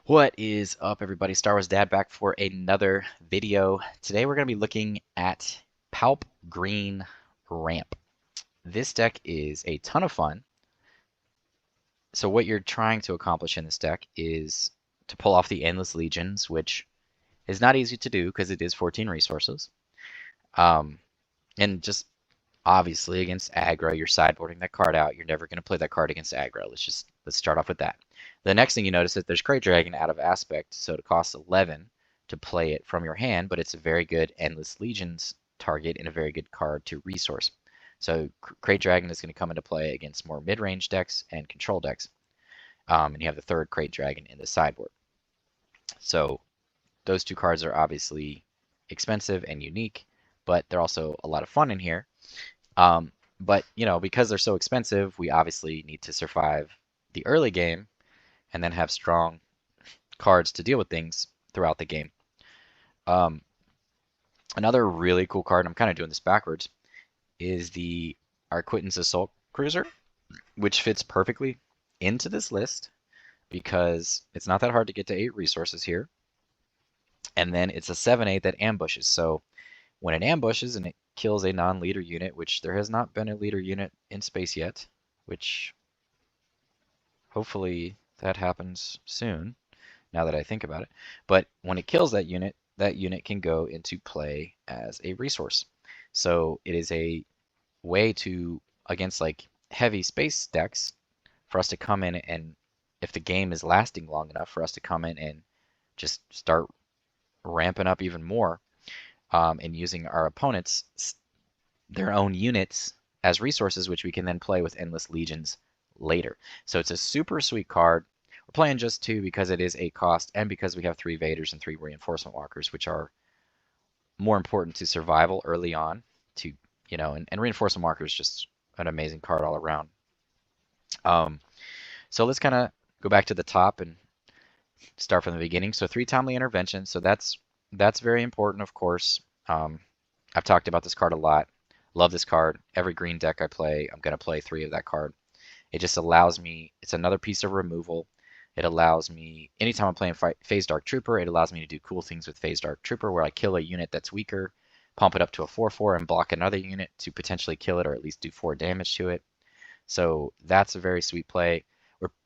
What is up, everybody? Star Wars Dad back for another video. Today we're going to be looking at Palp Green Ramp. This deck is a ton of fun. So what you're trying to accomplish in this deck is to pull off the Endless Legions, which is not easy to do because it is 14 resources. And just obviously against aggro, you're sideboarding that card out. You're never going to play that card against aggro. Let's start off with that. The next thing you notice is there's Krayt Dragon out of aspect, so it costs 11 to play it from your hand, but it's a very good Endless Legions target and a very good card to resource. So Krayt Dragon is going to come into play against more mid-range decks and control decks. And you have the third Krayt Dragon in the sideboard. So those two cards are obviously expensive and unique, but they're also a lot of fun in here. But, you know, because they're so expensive, we obviously need to survive the early game and then have strong cards to deal with things throughout the game. Another really cool card, I'm kind of doing this backwards, is the Arquitens Assault Cruiser, which fits perfectly into this list because it's not that hard to get to 8 resources here. And then it's a 7/8 that ambushes. So when it ambushes and it kills a non-leader unit, which there has not been a leader unit in space yet, which hopefully that happens soon, now that I think about it. But when it kills that unit can go into play as a resource. So it is a way to, against like heavy space decks, for us to come in and, if the game is lasting long enough, for us to come in and just start ramping up even more and using our opponents' their own units as resources, which we can then play with Endless Legions later. So it's a super sweet card. We're playing just 2 because it is a cost and because we have 3 Vaders and 3 reinforcement walkers, which are more important to survival early on. To, you know, and reinforcement walker is just an amazing card all around. So let's kind of go back to the top and start from the beginning. So 3 timely intervention. So that's very important, of course. I've talked about this card a lot. Love this card. Every green deck I play, I'm going to play 3 of that card. It just allows me, it's another piece of removal. It allows me, anytime I'm playing Phase Dark Trooper, it allows me to do cool things with Phase Dark Trooper where I kill a unit that's weaker, pump it up to a 4/4 and block another unit to potentially kill it or at least do 4 damage to it. So that's a very sweet play.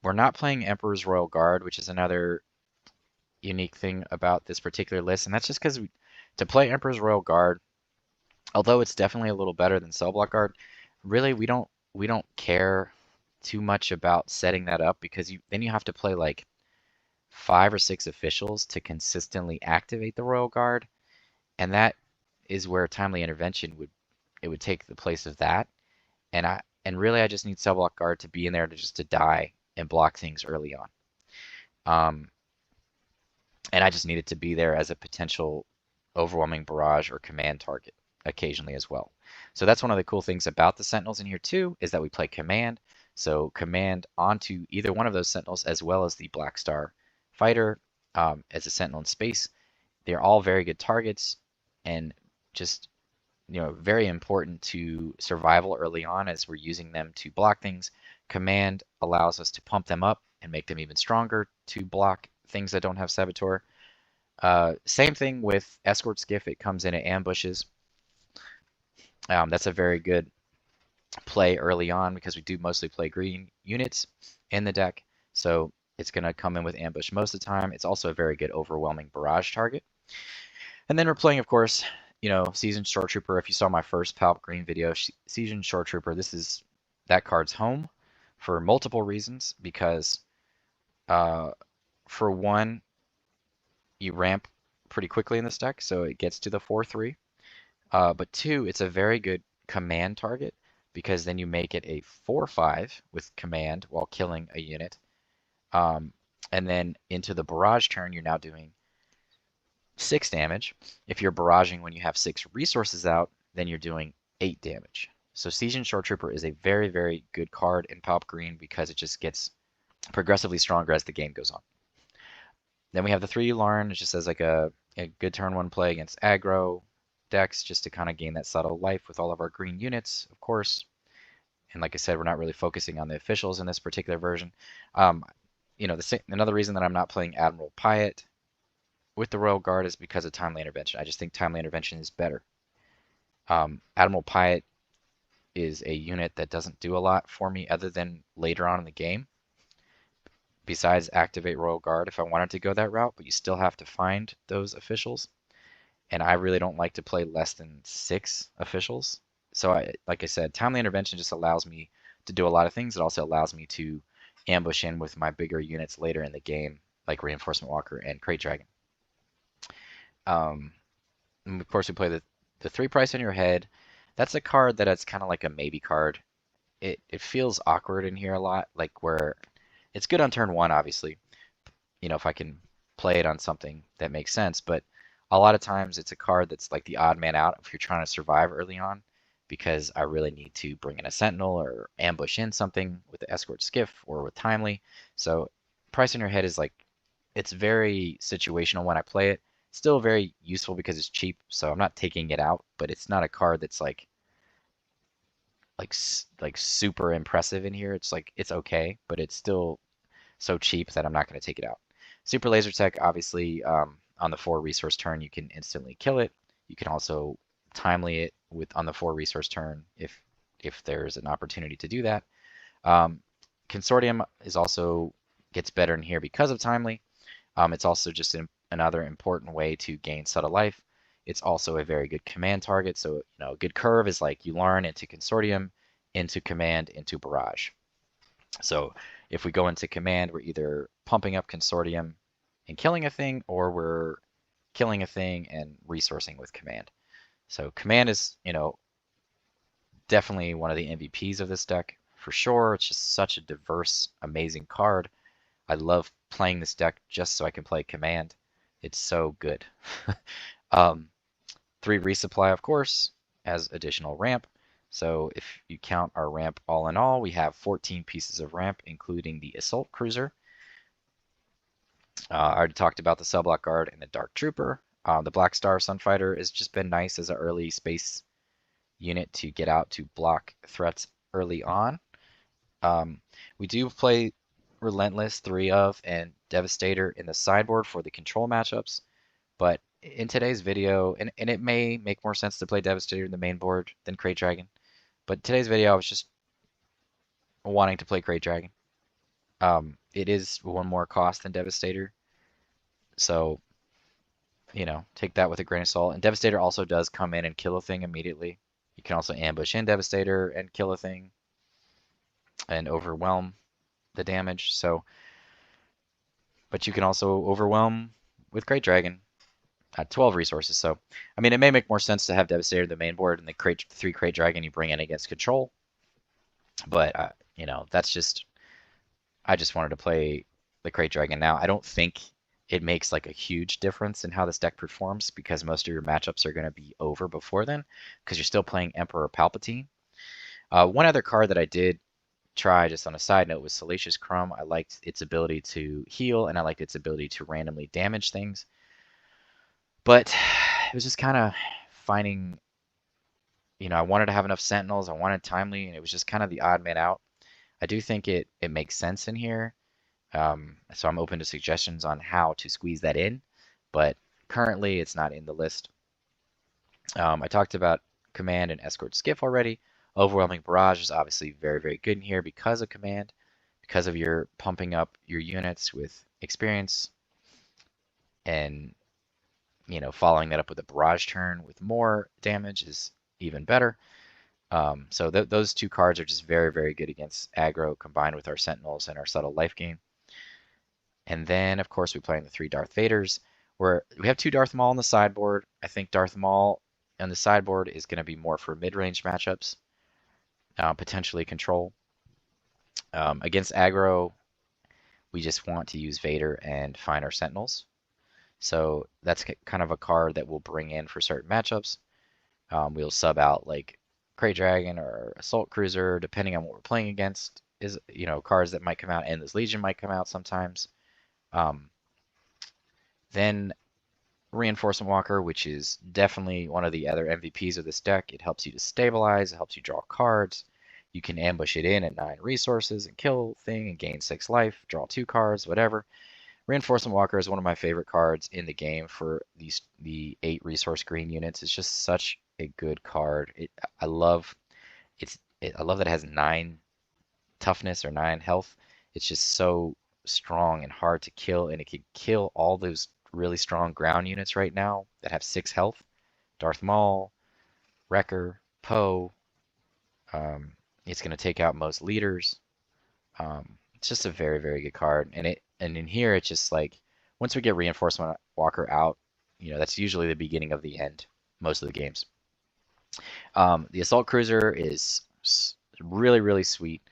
We're not playing Emperor's Royal Guard, which is another unique thing about this particular list, and that's just because to play Emperor's Royal Guard, although it's definitely a little better than Cell Block Guard, really we don't care too much about setting that up because then you have to play like 5 or 6 officials to consistently activate the Royal Guard, and that is where timely intervention would take the place of that. And really I just need Cell Block Guard to be in there to die and block things early on. And I just need it to be there as a potential Overwhelming Barrage or command target occasionally as well. So that's one of the cool things about the Sentinels in here too, is that we play command. So command onto either one of those Sentinels as well as the Black Starfighter as a Sentinel in space. They're all very good targets and just, you know, very important to survival early on as we're using them to block things. Command allows us to pump them up and make them even stronger to block things that don't have Saboteur. Same thing with Escort Skiff. It comes in at ambushes. That's a very good play early on because we do mostly play green units in the deck. So it's going to come in with ambush most of the time. It's also a very good Overwhelming Barrage target. And then we're playing, of course, you know, Seasoned Shoretrooper. If you saw my first Palp Green video, Seasoned Shoretrooper, that card's home for multiple reasons because for one, you ramp pretty quickly in this deck, so it gets to the 4/3. But 2, it's a very good command target because then you make it a 4/5 with command while killing a unit. And then into the barrage turn, you're now doing 6 damage. If you're barraging when you have 6 resources out, then you're doing 8 damage. So Seasoned Shoretrooper is a very, very good card in Palp Green because it just gets progressively stronger as the game goes on. Then we have the 3 Yularen. It just as like a good turn 1 play against aggro decks just to kind of gain that subtle life with all of our green units, of course. And like I said, we're not really focusing on the officials in this particular version. another reason that I'm not playing Admiral Pyatt with the Royal Guard is because of Timely Intervention. I just think Timely Intervention is better. Admiral Pyatt is a unit that doesn't do a lot for me other than later on in the game, besides activate Royal Guard if I wanted to go that route, but you still have to find those officials. And I really don't like to play less than 6 officials. So like I said, Timely Intervention just allows me to do a lot of things. It also allows me to ambush in with my bigger units later in the game, like Reinforcement Walker and Krayt Dragon. And of course, we play the 3 price on your head. That's a card that's kind of like a maybe card. It feels awkward in here a lot, like where it's good on turn 1, obviously. If I can play it on something that makes sense, but a lot of times it's a card that's like the odd man out if you're trying to survive early on, because I really need to bring in a Sentinel or ambush in something with the Escort Skiff or with Timely. So price on your head is like, it's very situational when I play it. Still very useful because it's cheap, so I'm not taking it out, but it's not a card that's like super impressive in here. It's like, it's okay, but it's still so cheap that I'm not going to take it out. Superlaser Tech, obviously, on the 4 resource turn, you can instantly kill it. You can also timely it on the 4 resource turn if there's an opportunity to do that. Consortium is also gets better in here because of timely. It's also just another important way to gain subtle life. It's also a very good command target. So a good curve is like Yularen into Consortium, into command, into barrage. So if we go into command, we're either pumping up Consortium and killing a thing, or we're killing a thing and resourcing with command. So command is, definitely one of the MVPs of this deck for sure. It's just such a diverse, amazing card. I love playing this deck just so I can play command. It's so good. 3 resupply, of course, as additional ramp. So if you count our ramp all in all, we have 14 pieces of ramp, including the Assault Cruiser. I already talked about the Subblock Guard and the Dark Trooper. The Black Sun Starfighter has just been nice as an early space unit to get out to block threats early on. We do play Relentless, 3 of, and Devastator in the sideboard for the control matchups, but in today's video, and it may make more sense to play Devastator in the main board than Krayt Dragon, but today's video I was just wanting to play Krayt Dragon. It is 1 more cost than Devastator, so take that with a grain of salt. And Devastator also does come in and kill a thing immediately. You can also ambush in Devastator and kill a thing and overwhelm the damage. But you can also overwhelm with Krayt Dragon at 12 resources. So, I mean, it may make more sense to have Devastator in the main board and the 3 Krayt Dragon you bring in against control. But, that's just, I just wanted to play the Krayt Dragon now. I don't think it makes like a huge difference in how this deck performs, because most of your matchups are going to be over before then, because you're still playing Emperor Palpatine. One other card that I did try, just on a side note, was Salacious Crumb. I liked its ability to heal, and I liked its ability to randomly damage things. But it was just kind of finding, I wanted to have enough Sentinels, I wanted timely, and it was just kind of the odd man out. I do think it makes sense in here. So I'm open to suggestions on how to squeeze that in, but currently it's not in the list. I talked about command and Escort Skiff already. Overwhelming Barrage is obviously very, very good in here because of command, because of your pumping up your units with experience, and following that up with a barrage turn with more damage is even better. So those 2 cards are just very, very good against aggro, combined with our Sentinels and our subtle life gain. And then, of course, we play in the 3 Darth Vaders, where we have 2 Darth Maul on the sideboard. I think Darth Maul on the sideboard is going to be more for mid-range matchups, potentially control. Against aggro, we just want to use Vader and find our Sentinels. So that's kind of a card that we'll bring in for certain matchups. We'll sub out like Krayt Dragon or Assault Cruiser, depending on what we're playing against. Is cards that might come out, and this Legion might come out sometimes. Then Reinforcement Walker, which is definitely one of the other MVPs of this deck. It helps you to stabilize, it helps you draw cards. You can ambush it in at 9 resources and kill thing and gain 6 life, draw 2 cards, whatever. Reinforcement Walker is one of my favorite cards in the game for the 8 resource green units. It's just such a good card. I love I love that it has 9 toughness or 9 health. It's just so strong and hard to kill, and it can kill all those really strong ground units right now that have 6 health. Darth Maul, Wrecker, Poe. It's going to take out most leaders. It's just a very, very good card. And in here, it's just like, once we get Reinforcement Walker out, that's usually the beginning of the end, most of the games. The Assault Cruiser is really, really sweet.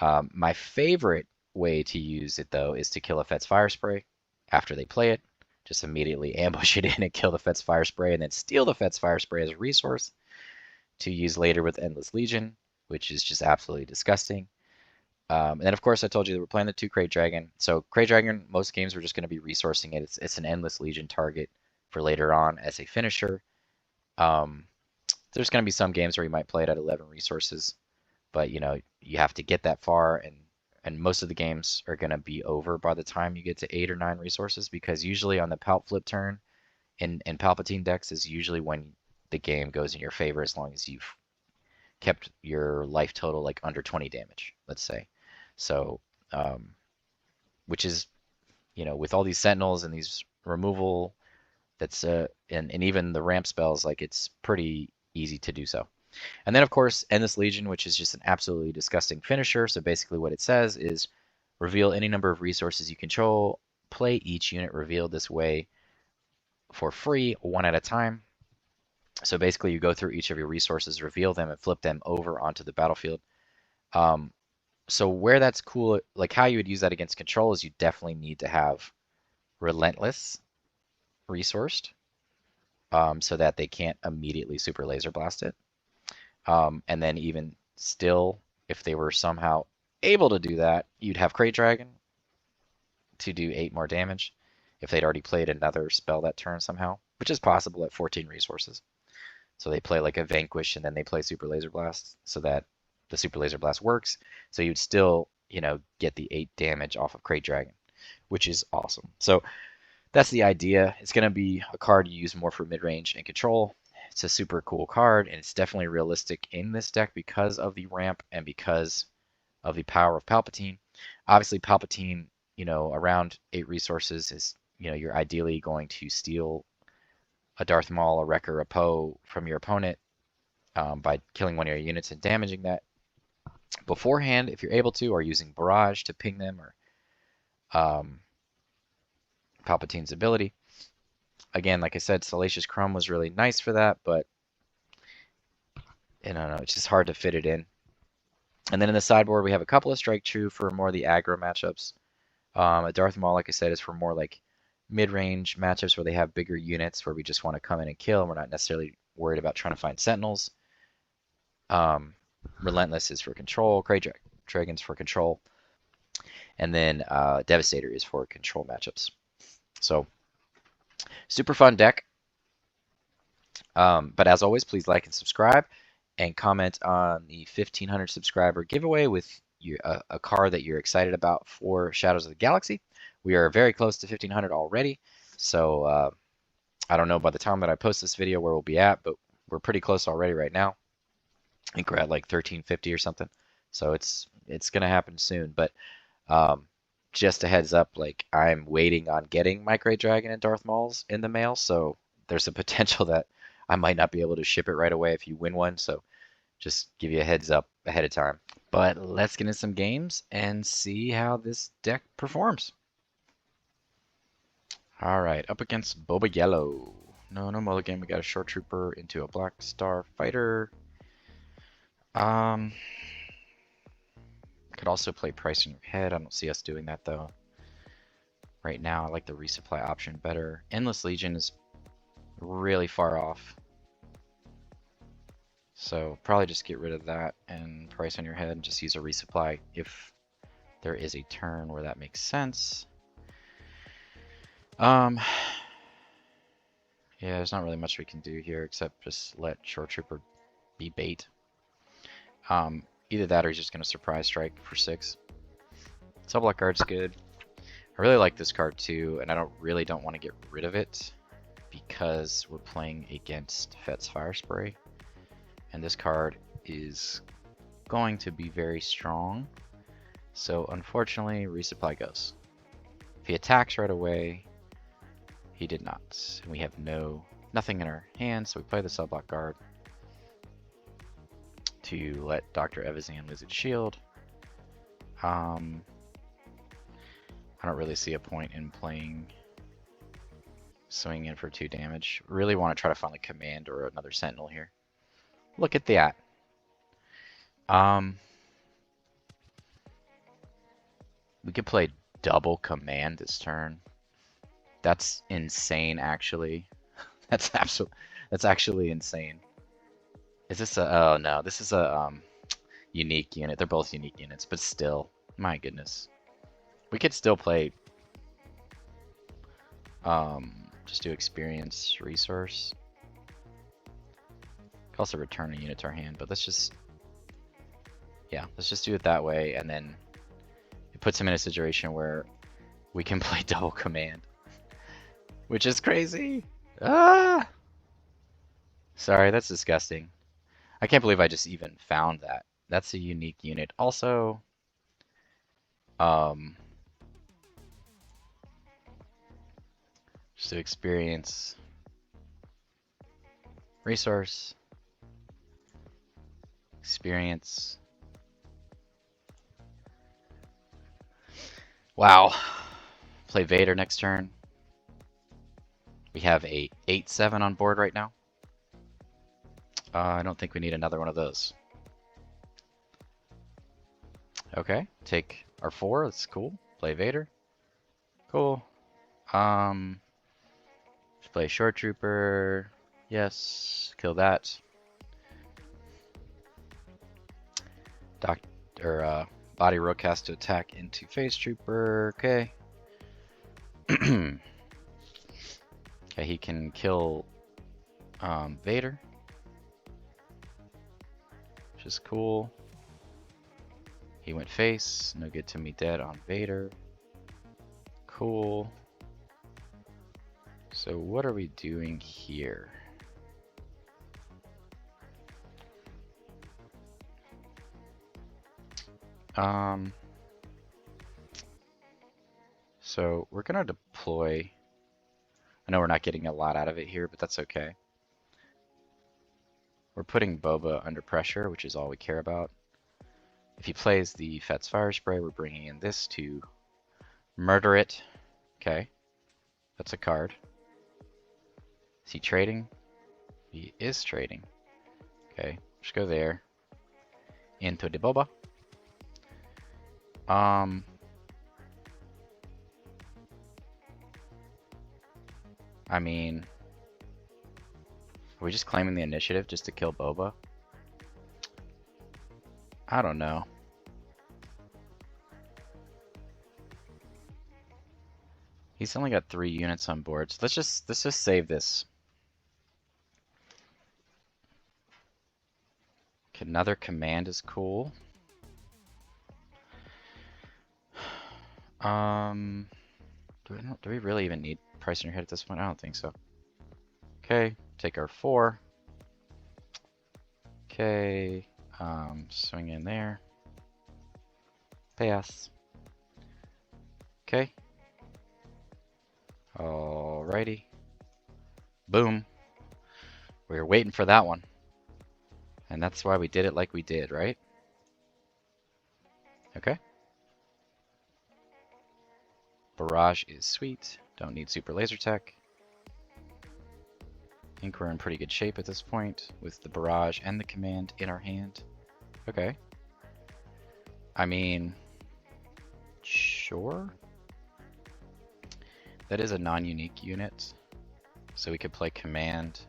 My favorite way to use it, though, is to kill a Fett's Fire Spray after they play it. Just immediately ambush it in and kill the Fett's Fire Spray, and then steal the Fett's Fire Spray as a resource to use later with Endless Legion, which is just absolutely disgusting. And then, of course, I told you that we're playing the 2 Krayt Dragon. So Krayt Dragon, most games we're just going to be resourcing it. It's an Endless Legion target for later on as a finisher. There's going to be some games where you might play it at 11 resources, but you have to get that far, and most of the games are going to be over by the time you get to 8 or 9 resources, because usually on the Palp flip turn in Palpatine decks is usually when the game goes in your favor, as long as you've kept your life total like under 20 damage, let's say. So, which is, with all these Sentinels and these removal, that's and even the ramp spells, like, it's pretty easy to do so. And then, of course, Endless Legion, which is just an absolutely disgusting finisher. So basically what it says is reveal any number of resources you control, play each unit revealed this way for free, 1 at a time. So basically you go through each of your resources, reveal them, and flip them over onto the battlefield. So where that's cool, like how you would use that against control, is you definitely need to have Relentless resourced, so that they can't immediately super laser blast it. And then even still, if they were somehow able to do that, you'd have Krayt Dragon to do 8 more damage if they'd already played another spell that turn somehow, which is possible at 14 resources. So they play like a Vanquish and then they play Super Laser Blast so that the Super Laser Blast works. So you'd still, get the 8 damage off of Krayt Dragon, which is awesome. So that's the idea. It's going to be a card you use more for mid-range and control. It's a super cool card, and it's definitely realistic in this deck because of the ramp and because of the power of Palpatine. Obviously, Palpatine, around 8 resources is, you're ideally going to steal a Darth Maul, a Wrecker, a Poe from your opponent by killing one of your units and damaging that beforehand, if you're able to, or using Barrage to ping them, or Palpatine's ability. Again, like I said, Salacious Crumb was really nice for that, but I don't know, it's just hard to fit it in. And then in the sideboard, we have a couple of Strike True for more of the aggro matchups. A Darth Maul, like I said, is for more like mid-range matchups where they have bigger units where we just want to come in and kill, and we're not necessarily worried about trying to find Sentinels. Relentless is for control. Krayt Dragon's for control. And then Devastator is for control matchups. So, super fun deck. But as always, please like and subscribe and comment on the 1,500 subscriber giveaway with a card that you're excited about for Shadows of the Galaxy. We are very close to 1,500 already. So, I don't know by the time that I post this video where we'll be at, but we're pretty close already right now. I think we're at like 1,350 or something. So it's going to happen soon. But just a heads up, like, I'm waiting on getting my Krayt Dragon and Darth Mauls in the mail, so there's a potential that I might not be able to ship it right away if you win one, so just give you a heads up ahead of time. But let's get into some games and see how this deck performs. Alright, up against Boba Yellow. No mulligan, we got a Shoretrooper into a Black Starfighter. Could also play Price in Your Head. I don't see us doing that though. Right now, I like the resupply option better. Endless Legion is really far off. So probably just get rid of that and Price on Your Head and just use a resupply if there is a turn where that makes sense. Yeah, there's not really much we can do here except just let Shoretrooper be bait. Either that or he's just going to surprise strike for 6. Subblock guard's good. I really like this card too, and I really don't want to get rid of it because we're playing against Fett's Fire Spray. And this card is going to be very strong. So unfortunately, resupply goes. If he attacks right away, he did not. And we have nothing in our hand, so we play the subblock guard to let Dr. Evazan lose its shield. I don't really see a point in playing swing in for 2 damage. Really want to try to find a command or another sentinel here. Look at that. We could play double command this turn. That's insane, actually. That's actually insane. Is this a? Oh no, this is a unique unit. They're both unique units, but still, my goodness. We could still play. Just do experience resource. Could also return a unit to our hand, but let's just do it that way, and then it puts him in a situation where we can play double command, which is crazy. Ah! Sorry, that's disgusting. I can't believe I just even found that. That's a unique unit. Also, just to experience resource, experience. Wow. Play Vader next turn. We have a 8/7 on board right now. I don't think we need another one of those. Okay, take our 4. That's cool. Play Vader. Cool. Let's play Shoretrooper. Yes. Kill that. Body roll cast to attack into Phase Trooper. Okay. Okay, he can kill Vader, which is cool. He went face. No good to me dead on Vader. Cool. So what are we doing here? So we're gonna deploy. I know we're not getting a lot out of it here, but that's okay. We're putting Boba under pressure, which is all we care about. If he plays the Fett's Fire Spray, we're bringing in this to murder it. Okay, that's a card. Is he trading? He is trading. Okay, just go there. Into the Boba. I mean, are we just claiming the initiative just to kill Boba? I don't know. He's only got 3 units on board, so let's just save this. Okay, another command is cool. Do we really even need price in your head at this point? I don't think so. Okay, take our 4. Okay, swing in there. Pass. Okay. Alrighty. Boom. We were waiting for that one. And that's why we did it like we did, right? Okay. Barrage is sweet. Don't need super laser tech. I think we're in pretty good shape at this point with the barrage and the command in our hand. Okay. I mean, sure. That is a non-unique unit, so we could play command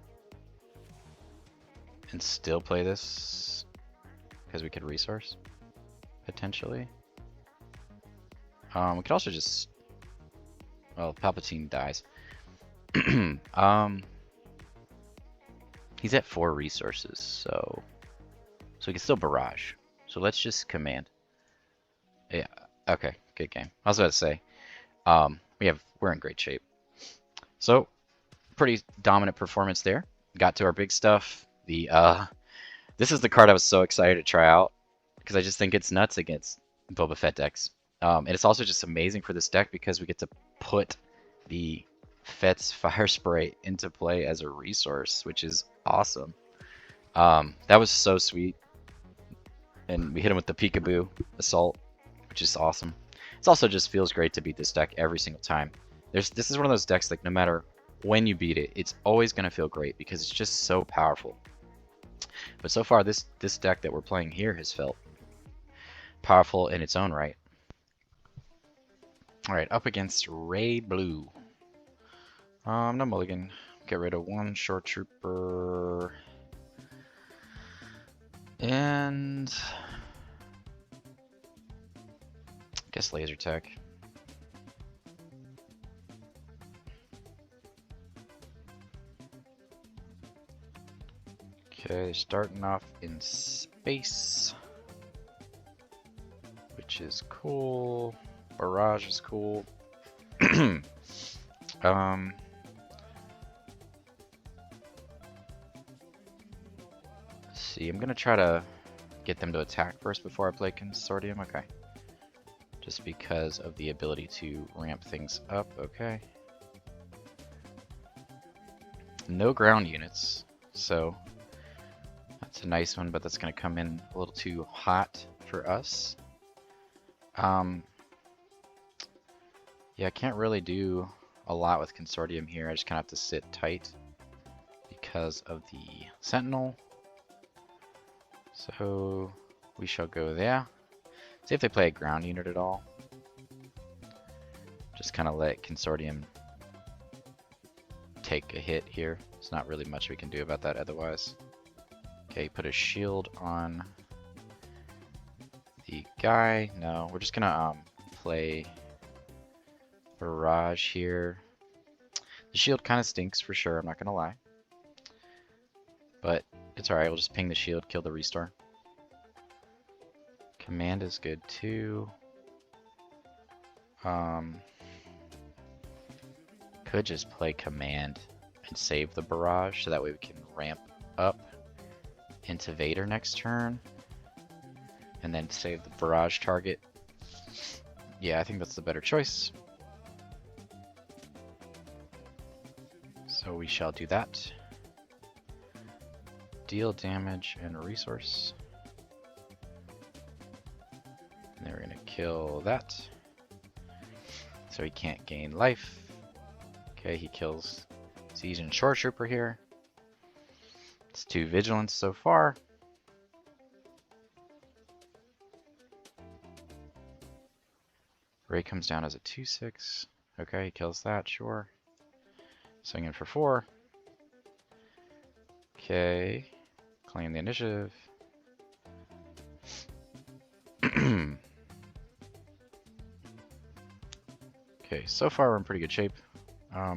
and still play this because we could resource potentially. We could also just, well, Palpatine dies. He's at 4 resources, so he can still barrage. So So let's just command. Yeah, okay, good game. I was about to say, we're in great shape. So, pretty dominant performance there. Got to our big stuff. This is the card I was so excited to try out because I just think it's nuts against Boba Fett decks. And it's also just amazing for this deck because we get to put the Fett's Fire Spray into play as a resource, which is awesome. That was so sweet. And we hit him with the Peekaboo Assault, which is awesome. It also just feels great to beat this deck every single time. This is one of those decks, like, no matter when you beat it, it's always going to feel great because it's just so powerful. But so far, this deck that we're playing here has felt powerful in its own right. Alright, up against Rey Blue. No mulligan. Get rid of one Shore Trooper. And I guess Laser Tech. Okay, starting off in space, which is cool. Barrage is cool. See, I'm gonna try to get them to attack first before I play Consortium. Okay. Just because of the ability to ramp things up. Okay. No ground units, so that's a nice one, but that's gonna come in a little too hot for us. Yeah, I can't really do a lot with Consortium here. I just kind of have to sit tight because of the Sentinel. So we shall go there. See if they play a ground unit at all. Just kind of let Consortium take a hit here. There's not really much we can do about that otherwise. Okay, put a shield on the guy. No, we're just gonna play Barrage here. The shield kind of stinks for sure, I'm not gonna lie. But it's alright, we'll just ping the shield, kill the restore. Command is good too. Could just play command and save the barrage so that way we can ramp up into Vader next turn and then save the barrage target. Yeah, I think that's the better choice. So we shall do that. Deal damage and resource. And then we're gonna kill that. So he can't gain life. Okay, he kills Seasoned Shoretrooper here. It's 2 vigilance so far. Rey comes down as a 2/6. Okay, he kills that, sure. Swinging for 4. Okay, claim the initiative. Okay, so far we're in pretty good shape. I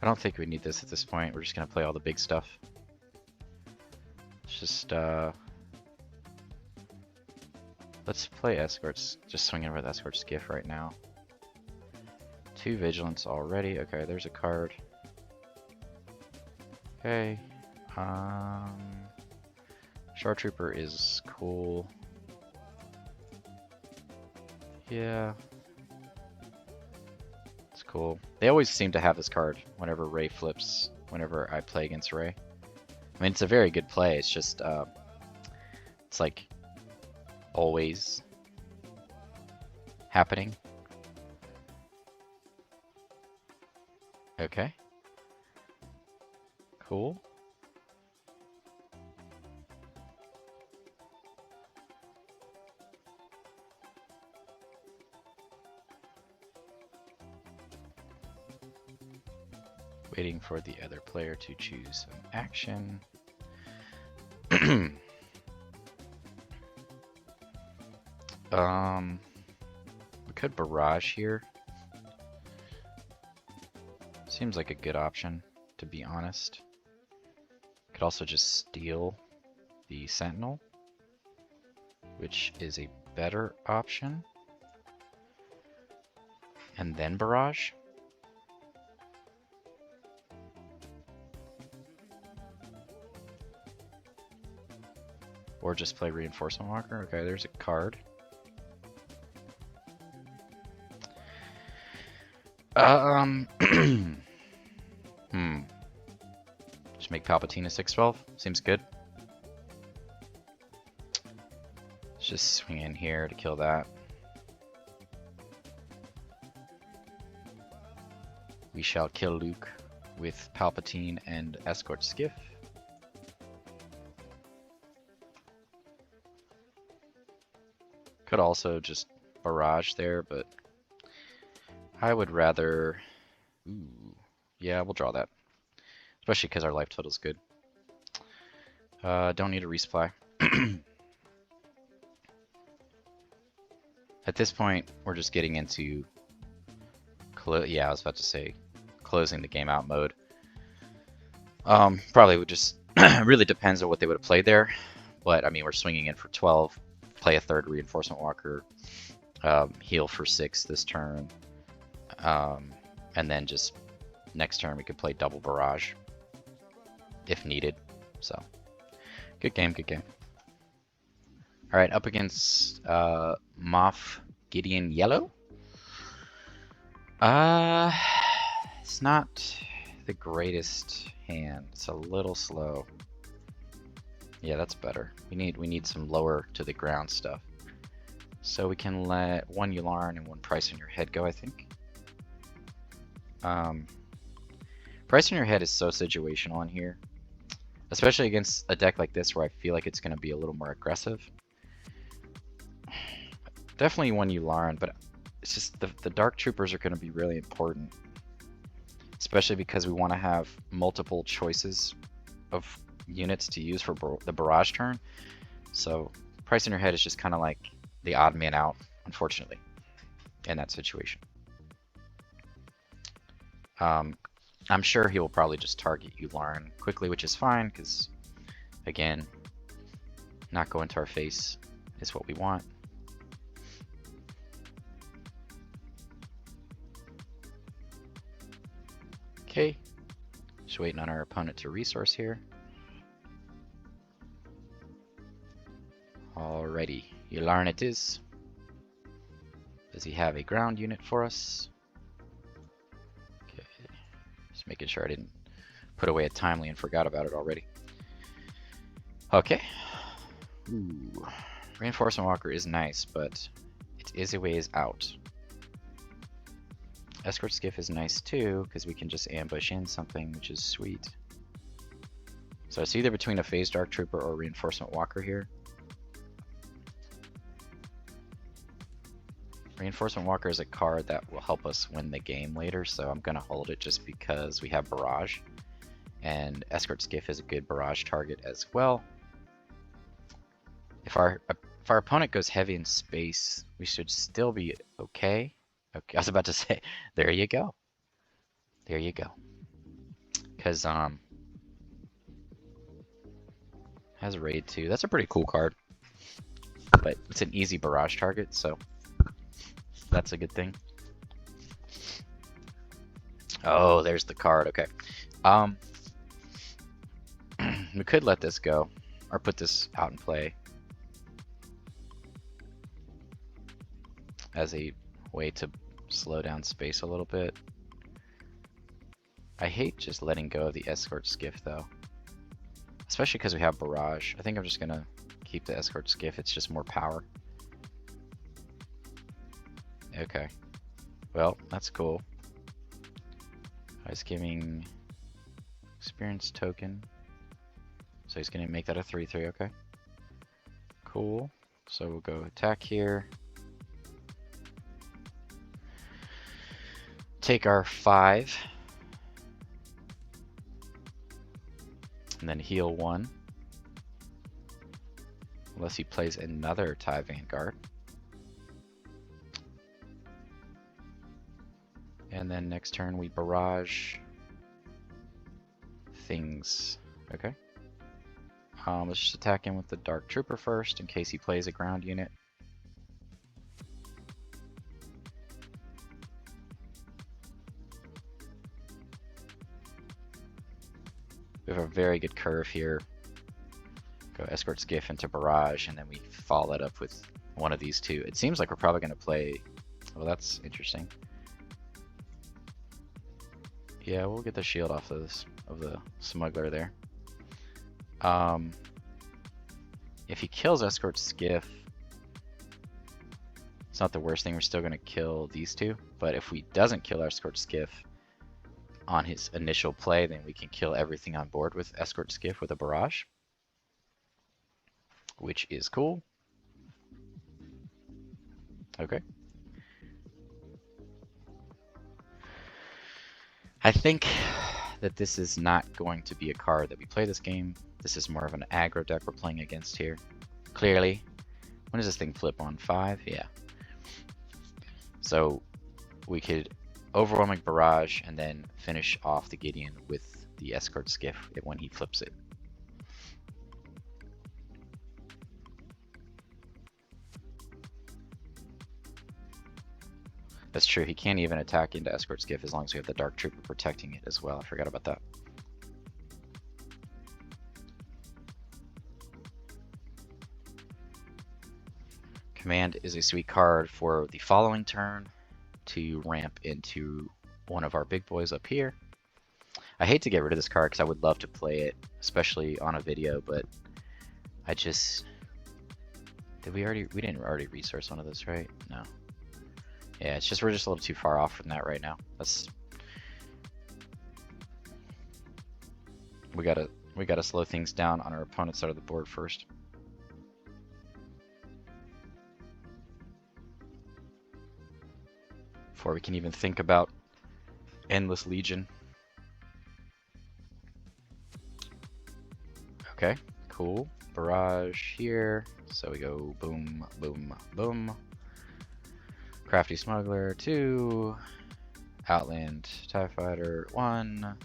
don't think we need this at this point. We're just gonna play all the big stuff. It's just let's play Escorts. Just swinging with Escort Skiff right now. 2 vigilance already. Okay, there's a card. Okay. Shoretrooper is cool. Yeah. It's cool. They always seem to have this card whenever Rey flips, whenever I play against Rey. I mean, it's a very good play. It's just, it's like always happening. Okay. Cool. Waiting for the other player to choose an action. We could barrage here. Seems like a good option, to be honest. Could also just steal the Sentinel, which is a better option. And then barrage. Or just play Reinforcement Walker. Okay, there's a card. Just make Palpatine a 6/12. Seems good. Let's just swing in here to kill that. We shall kill Luke with Palpatine and Escort Skiff. Could also just barrage there, but I would rather... Ooh, yeah, we'll draw that. Especially because our life total is good. Don't need a resupply. At this point, we're just getting into... yeah, I was about to say closing the game out mode. Probably would just... really depends on what they would have played there. But, I mean, we're swinging in for 12. Play a third Reinforcement Walker, heal for 6 this turn, and then just next turn we could play double barrage if needed. So good game, good game. All right, up against Moff Gideon Yellow. It's not the greatest hand. It's a little slow. Yeah, that's better. We need some lower to the ground stuff. So we can let one Yularen and one Price on Your Head go, I think. Price on Your Head is so situational on here. Especially against a deck like this where I feel like it's going to be a little more aggressive. Definitely one Yularen, but it's just the Dark Troopers are going to be really important. Especially because we want to have multiple choices of units to use for the barrage turn. So Price on Your Head is just kind of like the odd man out, unfortunately, in that situation. I'm sure he will probably just target Yularen quickly, which is fine, because, again, not go into our face is what we want. Okay, just waiting on our opponent to resource here. Alrighty, Yularen it is. Does he have a ground unit for us? Okay, just making sure I didn't put away a timely and forgot about it already. Okay. Ooh. Reinforcement Walker is nice, but it is a ways out. Escort Skiff is nice too, because we can just ambush in something, which is sweet. So it's either between a Phased Dark Trooper or Reinforcement Walker here. Reinforcement Walker is a card that will help us win the game later, so I'm going to hold it just because we have Barrage. And Escort Skiff is a good Barrage target as well. If our opponent goes heavy in space, we should still be okay. Okay, I was about to say, there you go. There you go. Because, has Raid 2. That's a pretty cool card. But it's an easy barrage target, so that's a good thing. Oh, there's the card, okay. We could let this go, or put this out and play as a way to slow down space a little bit. I hate just letting go of the Escort Skiff though, especially because we have Barrage. I think I'm just gonna keep the Escort Skiff. It's just more power. Okay, well, that's cool. I was giving experience token, so he's gonna make that a 3/3. Okay, cool. So we'll go attack here. Take our 5. And then heal 1. Unless he plays another TIE Vanguard. And then next turn we barrage things. Okay. Let's just attack him with the Dark Trooper first in case he plays a ground unit. We have a very good curve here. Go Escort Skiff into Barrage, and then we follow that up with one of these two. It seems like we're probably going to play... Well, that's interesting. Yeah, we'll get the shield off of the smuggler there. If he kills Escort Skiff, it's not the worst thing. We're still going to kill these two. But if he doesn't kill Escort Skiff on his initial play, then we can kill everything on board with Escort Skiff with a Barrage, which is cool. Okay. I think that this is not going to be a card that we play this game. This is more of an aggro deck we're playing against here. Clearly. When does this thing flip on? 5? Yeah. So we could Overwhelming Barrage and then finish off the Gideon with the Escort Skiff when he flips it. That's true, he can't even attack into Escort Skiff as long as we have the Dark Trooper protecting it as well. I forgot about that. Command is a sweet card for the following turn to ramp into one of our big boys up here. I hate to get rid of this card because I would love to play it, especially on a video, but I just... we didn't already resource one of those, right? No. Yeah, it's just we're just a little too far off from that right now. We gotta slow things down on our opponent's side of the board first. Before we can even think about Endless Legion. Okay, cool. Barrage here. So we go boom, boom, boom. Crafty Smuggler 2. Outland TIE Fighter 1.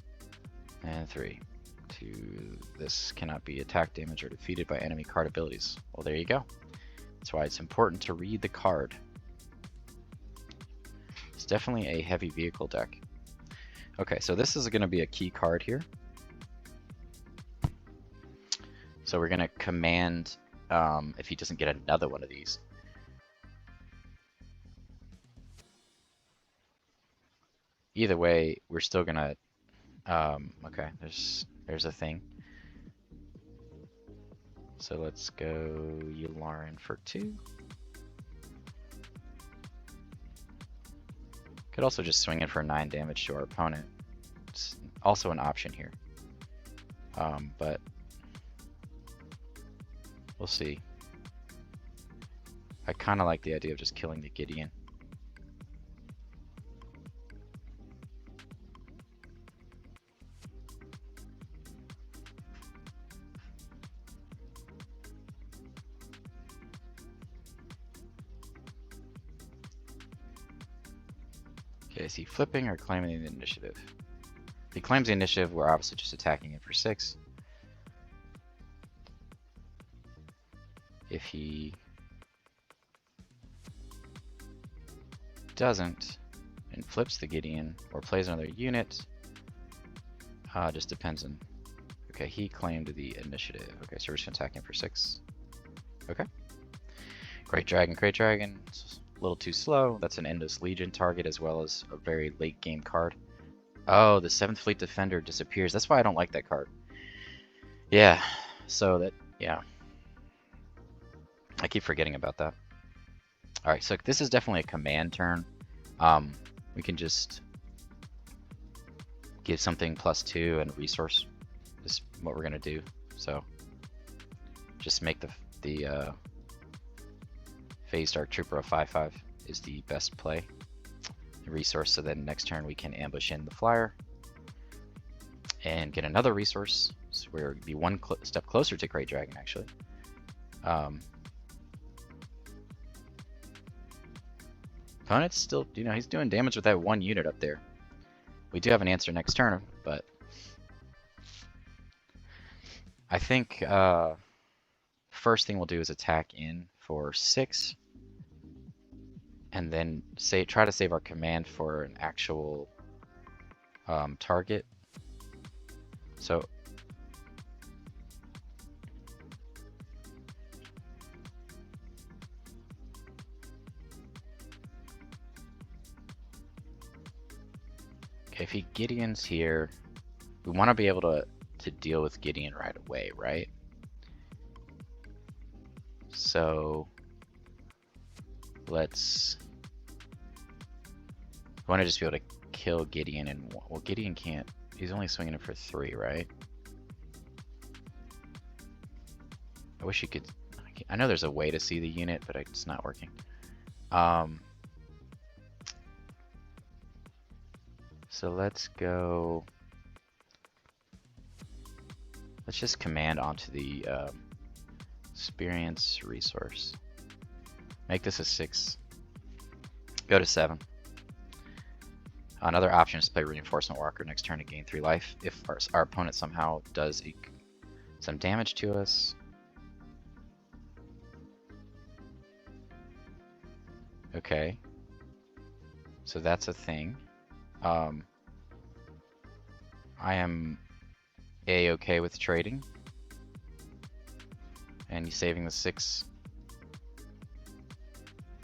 And 3. 2. This cannot be attack damage or defeated by enemy card abilities. Well, there you go. That's why it's important to read the card. It's definitely a heavy vehicle deck. Okay, so this is going to be a key card here. So we're going to command if he doesn't get another one of these. Either way, we're still going to... okay, there's a thing. So let's go Yularen for 2. Could also just swing in for 9 damage to our opponent. It's also an option here. But we'll see. I kind of like the idea of just killing the Gideon. Okay, is he flipping or claiming the initiative? If he claims the initiative, we're obviously just attacking it for 6. If he doesn't and flips the Gideon or plays another unit, just depends on... Okay, he claimed the initiative. Okay, so we're just gonna attack him for 6. Okay. Krayt Dragon. It's a little too slow. That's an Endless Legion target as well as a very late game card. Oh, the 7th Fleet Defender disappears. That's why I don't like that card. Yeah, so that, yeah. I keep forgetting about that. Alright, so this is definitely a command turn. We can just give something +2 and resource. Is what we're gonna do. So just make the Phase Dark Trooper a 5/5 is the best play. The resource, so then next turn we can ambush in the flyer and get another resource. So we're gonna be one step closer to Krayt Dragon actually. Opponent's still, you know, he's doing damage with that 1 unit up there. We do have an answer next turn, but I think first thing we'll do is attack in for 6, and then try to save our command for an actual target. So if Gideon's here, we want to be able to deal with Gideon right away, right? So let's want to just be able to kill Gideon, and well, Gideon can't. He's only swinging it for 3, right? I wish you could. I know there's a way to see the unit, but it's not working. So let's go. Let's just command onto the experience resource. Make this a 6. Go to 7. Another option is to play Reinforcement Walker next turn to gain 3 life. If our opponent somehow does some damage to us. Okay. So that's a thing. I am A-okay with trading. And you saving the 6.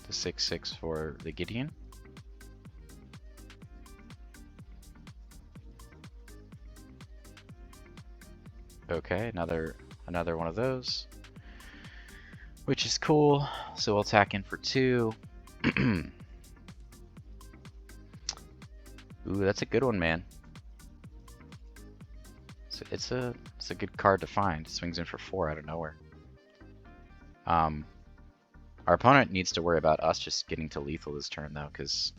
The 6/6 for the Gideon. Okay, another one of those, which is cool. So we'll attack in for 2. Ooh, that's a good one, man. So it's a good card to find. Swings in for 4 out of nowhere. Our opponent needs to worry about us just getting to lethal this turn, though, because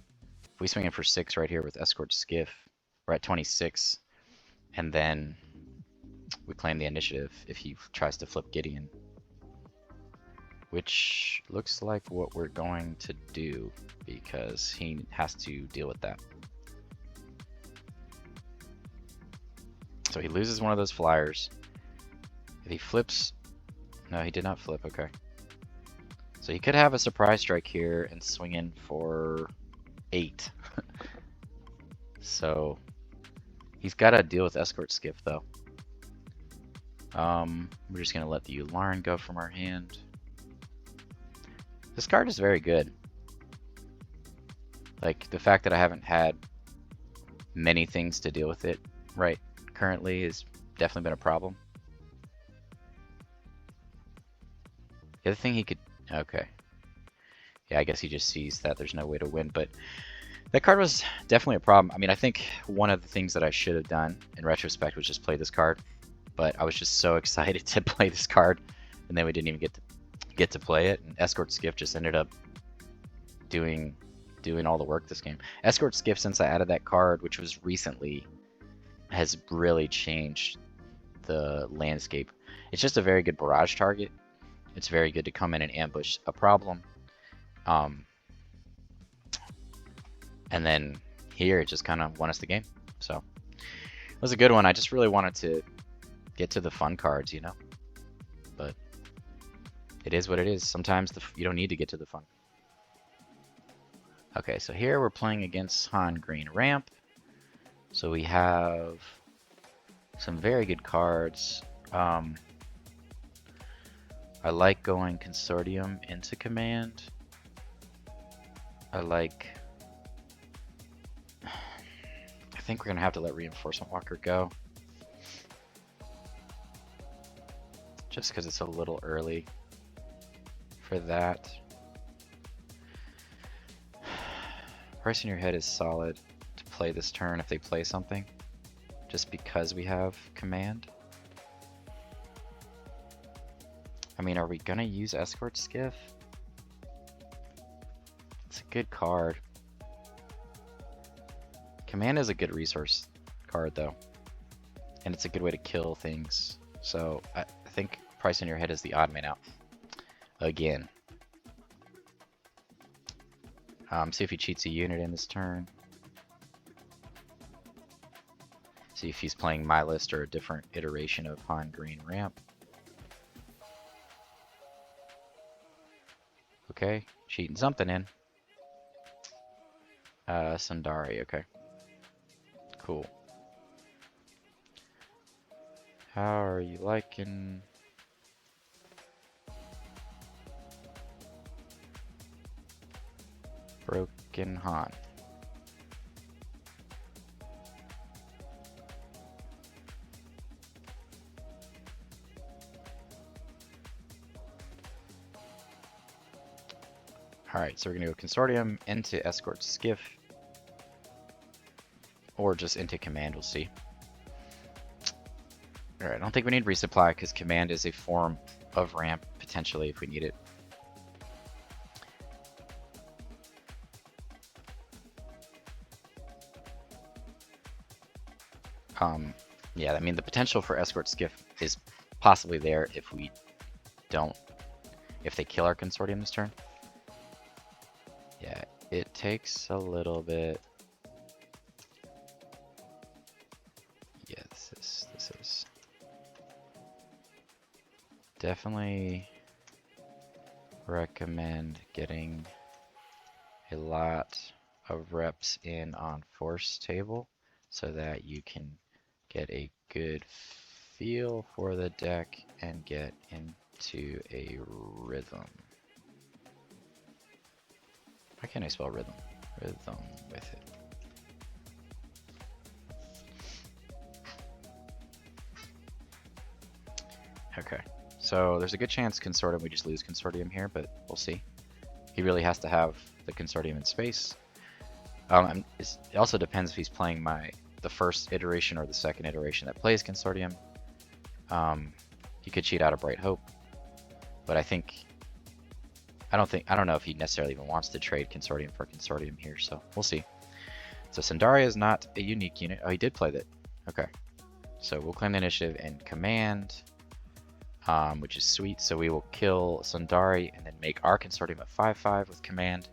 if we swing in for 6 right here with Escort Skiff, we're at 26, and then we claim the initiative if he tries to flip Gideon, which looks like what we're going to do because he has to deal with that. So he loses one of those flyers. If he flips, no, he did not flip. Okay. So he could have a surprise strike here and swing in for 8. So he's got to deal with Escort Skiff, though. We're just going to let the Yularen go from our hand. This card is very good. Like, the fact that I haven't had many things to deal with it right currently has definitely been a problem. The other thing he could... Okay. Yeah, I guess he just sees that there's no way to win, but that card was definitely a problem. I mean, I think one of the things that I should have done in retrospect was just play this card, but I was just so excited to play this card, and then we didn't even get to play it. And Escort Skiff just ended up doing all the work this game. Escort Skiff, since I added that card, which was recently, has really changed the landscape. It's just a very good barrage target. It's very good to come in and ambush a problem. And then here it just kind of won us the game. So it was a good one. I just really wanted to get to the fun cards, you know. But it is what it is. Sometimes you don't need to get to the fun. Okay, so here we're playing against Han Green Ramp. So we have some very good cards. I like going Consortium into command. I think we're going to have to let Reinforcement Walker go. Just because it's a little early for that. Price in your head is solid to play this turn if they play something. Just because we have command. I mean, are we going to use Escort Skiff? It's a good card. Command is a good resource card, though. And it's a good way to kill things. So, I think Price in your head is the odd man out. Again. See if he cheats a unit in this turn. So See if he's playing my list or a different iteration of Han Green ramp. Okay, cheating something in. Sundari, okay. Cool. How are you liking? Broken Han. Alright, so we're gonna go Consortium into Escort Skiff. Or just into Command, we'll see. Alright, I don't think we need resupply because Command is a form of ramp, potentially, if we need it. Yeah, I mean, the potential for Escort Skiff is possibly there if we don't, if they kill our Consortium this turn. Yeah, it takes a little bit. Yeah, this is definitely recommend getting a lot of reps in on force table so that you can get a good feel for the deck and get into a rhythm. Why can't I spell rhythm? Rhythm with it. Okay, so there's a good chance Consortium, we just lose Consortium here, but we'll see. He really has to have the Consortium in space. It also depends if he's playing the first iteration or the second iteration that plays Consortium. He could cheat out of Bright Hope, but I don't know if he necessarily even wants to trade Consortium for Consortium here, so we'll see. So Sandaria is not a unique unit. Oh, he did play that. Okay, so we'll claim the initiative and Command, which is sweet. So we will kill Sundari and then make our Consortium a 5/5 with Command.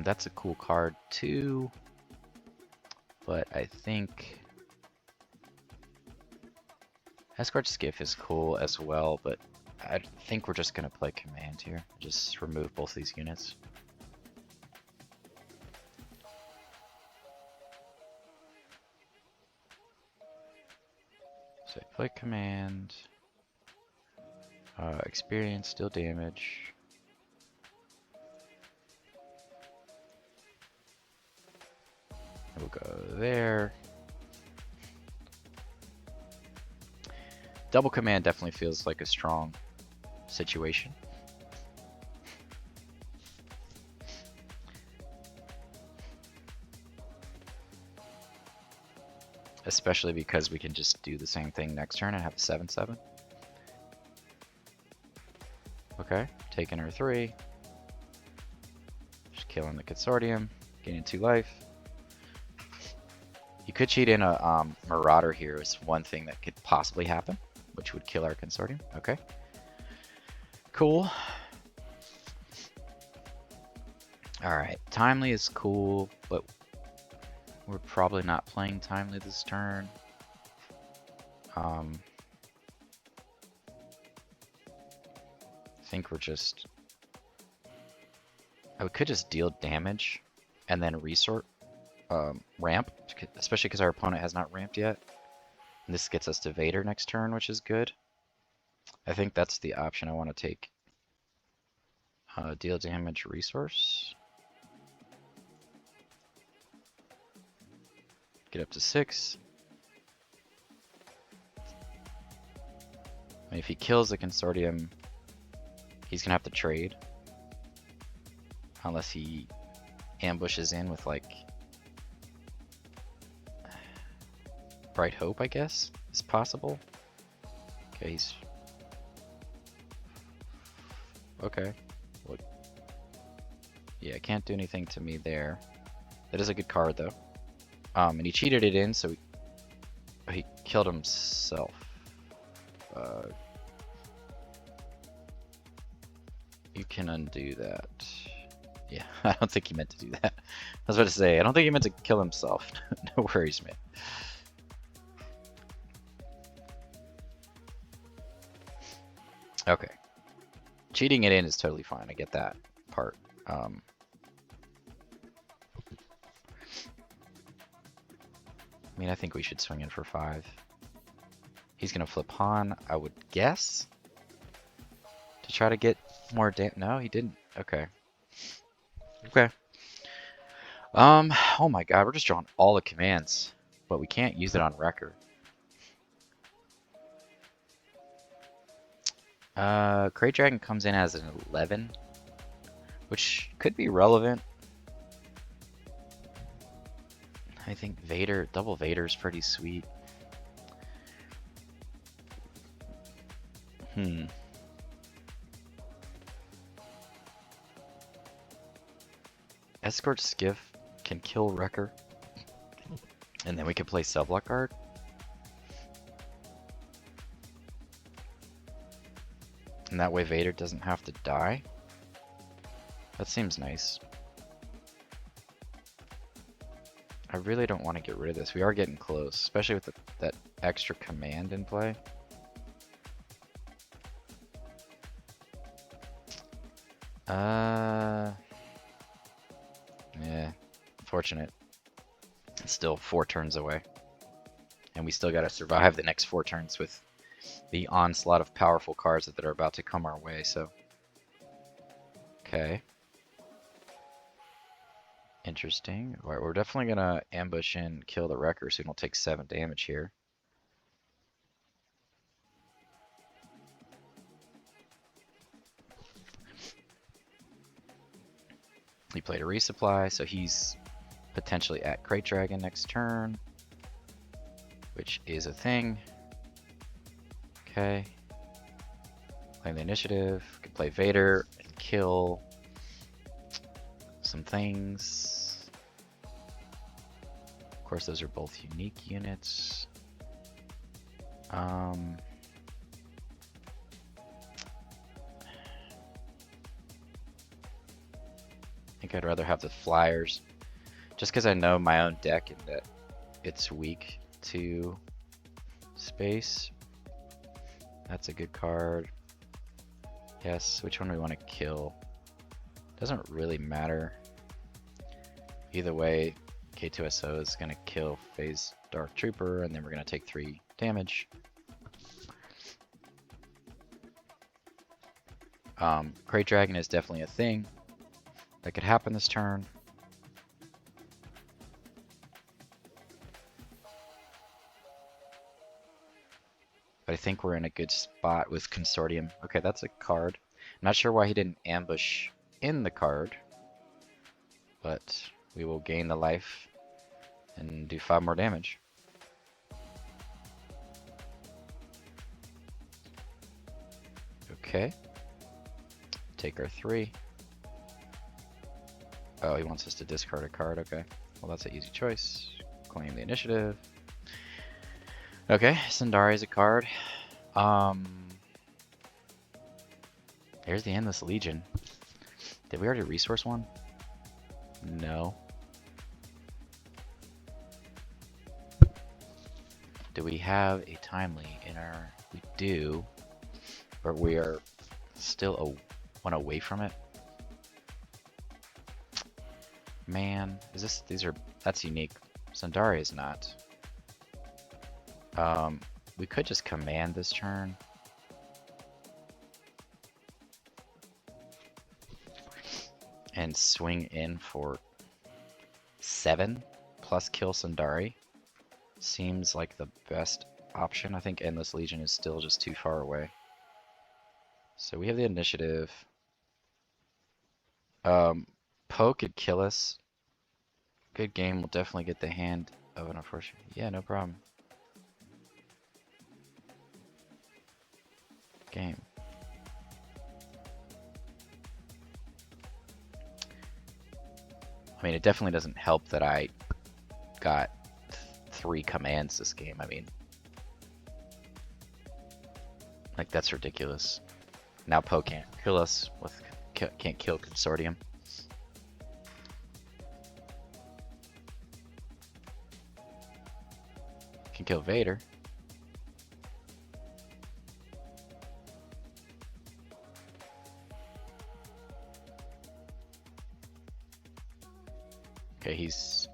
That's a cool card too, but I think Escort Skiff is cool as well, but I think we're just gonna play Command here. Just remove both of these units. So play Command. Experience, deal damage. We'll go there. Double Command definitely feels like a strong situation. Especially because we can just do the same thing next turn and have a 7/7. Okay, taking her 3. Just killing the Consortium, gaining 2 life. You could cheat in a Marauder here is one thing that could possibly happen, which would kill our Consortium. Okay. Cool. Alright, Timely is cool, but we're probably not playing Timely this turn. I think we're just... we could just deal damage and then resort ramp, especially because our opponent has not ramped yet. And this gets us to Vader next turn, which is good. I think that's the option I want to take. Deal damage resource. Get up to 6. I mean, if he kills the Consortium, he's going to have to trade. Unless he ambushes in with, like, Bright Hope, I guess, is possible. Okay, he's... okay. What? Yeah, can't do anything to me there. That is a good card, though. And he cheated it in, so he killed himself. You can undo that. Yeah, I don't think he meant to do that. I was about to say, I don't think he meant to kill himself. No worries, man. Okay. Cheating it in is totally fine. I get that part. I mean, I think we should swing in for 5. He's going to flip Han, I would guess, to try to get more No, he didn't. Okay. Okay. Oh my god, we're just drawing all the commands, but we can't use it on Wrecker. Krayt Dragon comes in as an 11, which could be relevant. I think Vader, double Vader is pretty sweet. Escort Skiff can kill Wrecker, and then we can play Subblock Guard. And that way Vader doesn't have to die. That seems nice. I really don't want to get rid of this. We are getting close, especially with that extra command in play. Yeah, fortunate. It's still 4 turns away. And we still gotta survive the next 4 turns with the onslaught of powerful cards that are about to come our way, so. Okay. Interesting. Alright, we're definitely gonna ambush and kill the Wrecker so we don't take 7 damage here. He played a resupply, so he's potentially at Krayt Dragon next turn, which is a thing. Okay. Claim the initiative. Can play Vader and kill some things. Of course, those are both unique units. I think I'd rather have the flyers, just because I know my own deck and that it's weak to space. That's a good card. Yes, which one do we want to kill? Doesn't really matter. Either way, K2SO is going to kill Phase Darth Trooper, and then we're going to take 3 damage. Krayt Dragon is definitely a thing that could happen this turn. But I think we're in a good spot with Consortium. Okay, that's a card. I'm not sure why he didn't ambush in the card, but we will gain the life and do 5 more damage. Okay. Take our 3. Oh, he wants us to discard a card. Okay. Well, that's an easy choice. Claim the initiative. Okay, Sundari is a card. There's the Endless Legion. Did we already resource one? No. Do we have a timely in our... We do. But we are still one away from it. Man, is this... These are... That's unique. Sundari is not. We could just command this turn. And swing in for 7 plus kill Sundari. Seems like the best option. I think Endless Legion is still just too far away. So we have the initiative. Poe could kill us. Good game. We'll definitely get the hand of an unfortunate. Yeah, no problem. Game. I mean, it definitely doesn't help that I got 3 commands this game. I mean, like, that's ridiculous. Now Poe can't kill us with can't kill Consortium. Can kill Vader. Okay, he's...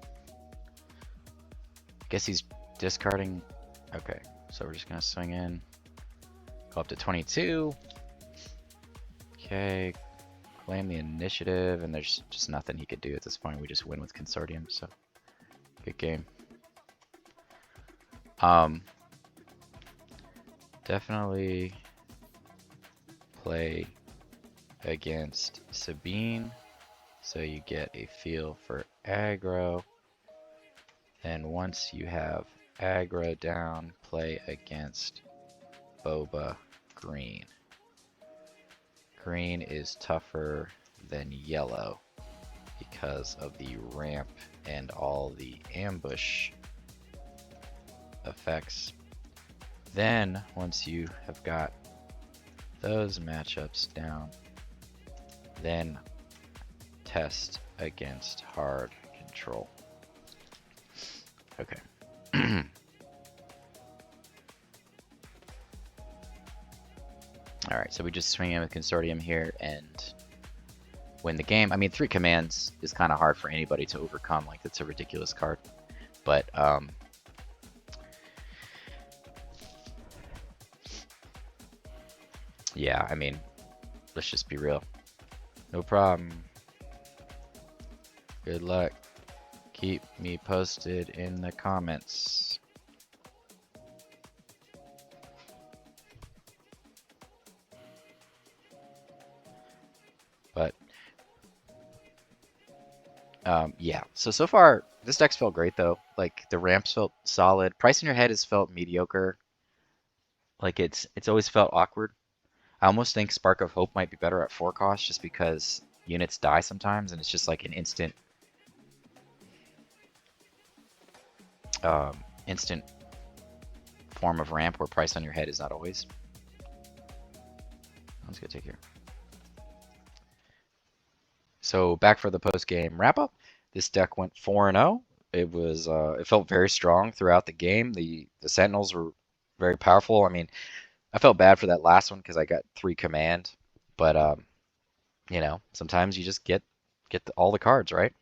I guess he's discarding... Okay, so we're just gonna swing in. Go up to 22. Okay, claim the initiative, and there's just nothing he could do at this point. We just win with Consortium, so good game. Definitely play against Sabine, so you get a feel for aggro. And once you have aggro down, play against Boba Green. Green is tougher than yellow because of the ramp and all the ambush effects. Then, once you have got those matchups down, then test against hard control. Okay. Alright, so we just swing in with Consortium here and win the game. I mean, 3 commands is kind of hard for anybody to overcome. Like, that's a ridiculous card. But, yeah, I mean, let's just be real. No problem. Good luck. Keep me posted in the comments. But, yeah. So far, this deck's felt great, though. Like, the ramps felt solid. Price in your head has felt mediocre. Like, it's always felt awkward. I almost think Spark of Hope might be better at 4 cost, just because units die sometimes, and it's just like an instant form of ramp where price on your head is not always. Let's go take here. So back for the post-game wrap-up. This deck went 4-0. It was it felt very strong throughout the game. The Sentinels were very powerful. I mean, I felt bad for that last one because I got 3 command, but you know, sometimes you just get all the cards, right?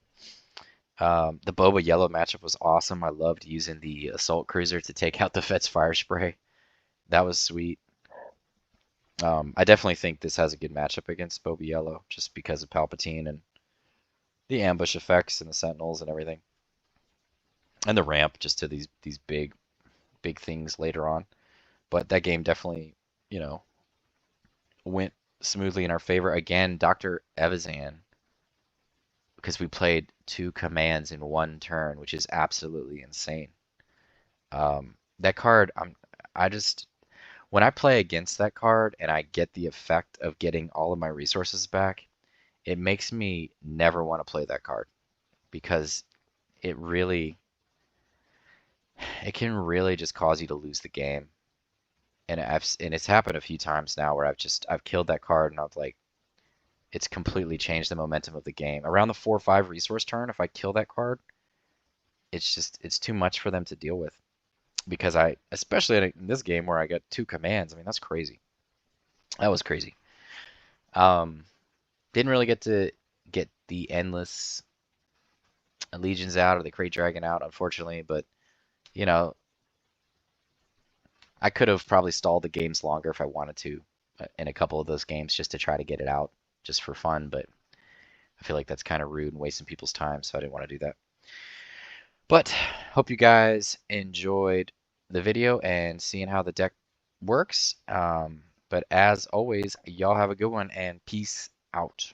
The Boba yellow matchup was awesome. I loved using the assault cruiser to take out the Fet's fire spray. That was sweet. I definitely think this has a good matchup against Boba yellow, just because of Palpatine and the ambush effects and the Sentinels and everything, and the ramp just to these big things later on. But that game definitely, you know, went smoothly in our favor. Again, Dr. Evazan, because we played 2 commands in 1 turn, which is absolutely insane. That card, when I play against that card and I get the effect of getting all of my resources back, it makes me never want to play that card, because it can really just cause you to lose the game. And it's happened a few times now where I've killed that card and I've like, it's completely changed the momentum of the game. Around the 4 or 5 resource turn, if I kill that card, it's too much for them to deal with. Because especially in this game where I got 2 commands, I mean, that's crazy. That was crazy. Didn't really get to get the Endless Legions out or the Krayt Dragon out, unfortunately, but, you know, I could have probably stalled the games longer if I wanted to in a couple of those games just to try to get it out just for fun, but I feel like that's kind of rude and wasting people's time, so I didn't want to do that. But hope you guys enjoyed the video and seeing how the deck works. But as always, y'all have a good one and peace out.